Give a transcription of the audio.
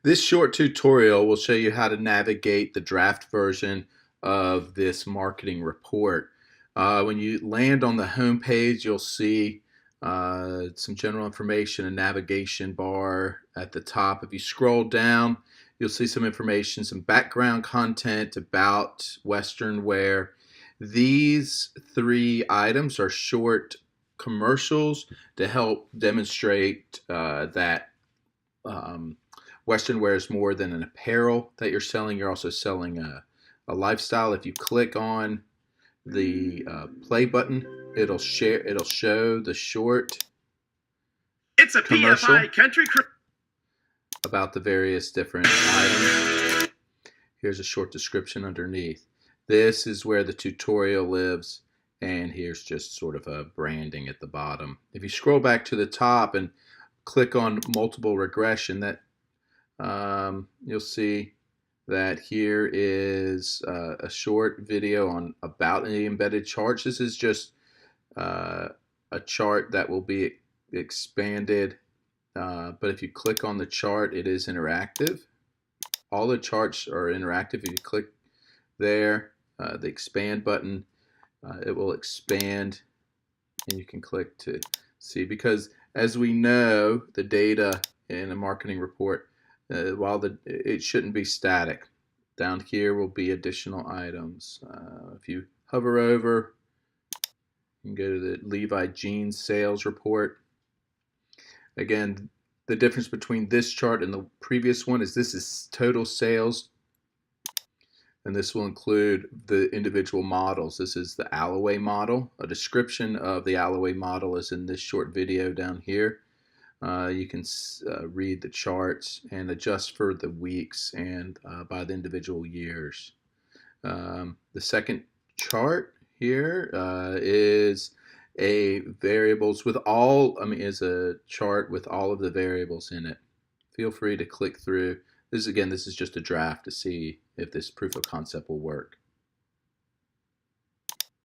This short tutorial will show you how to navigate the draft version of this marketing report. When you land on the home page, you'll see some general information, a navigation bar at the top. If you scroll down, you'll see some information, some background content about Western wear. These three items are short commercials to help demonstrate that um, Western wear is more than an apparel that you're selling. You're also selling a lifestyle. If you click on the play button, it'll show the short It's a commercial PFI country about the various different items. Here's a short description underneath. This is where the tutorial lives, and here's just sort of a branding at the bottom. If you scroll back to the top and click on multiple regression, that you'll see that here is a short video on about the embedded charts. This is just a chart that will be expanded, but if you click on the chart, it is interactive. All the charts are interactive. If you click there, the expand button, it will expand, and you can click to see, because as we know, the data in a marketing report, while it shouldn't be static. Down here will be additional items. If you hover over, you can go to the Levi Jeans sales report. Again, the difference between this chart and the previous one is this is total sales, and this will include the individual models. This is the Alloway model. A description of the Alloway model is in this short video down here. You can read the charts and adjust for the weeks and by the individual years. The second chart here is a variables with all, is a chart with all of the variables in it. Feel free to click through. This is just a draft to see if this proof of concept will work.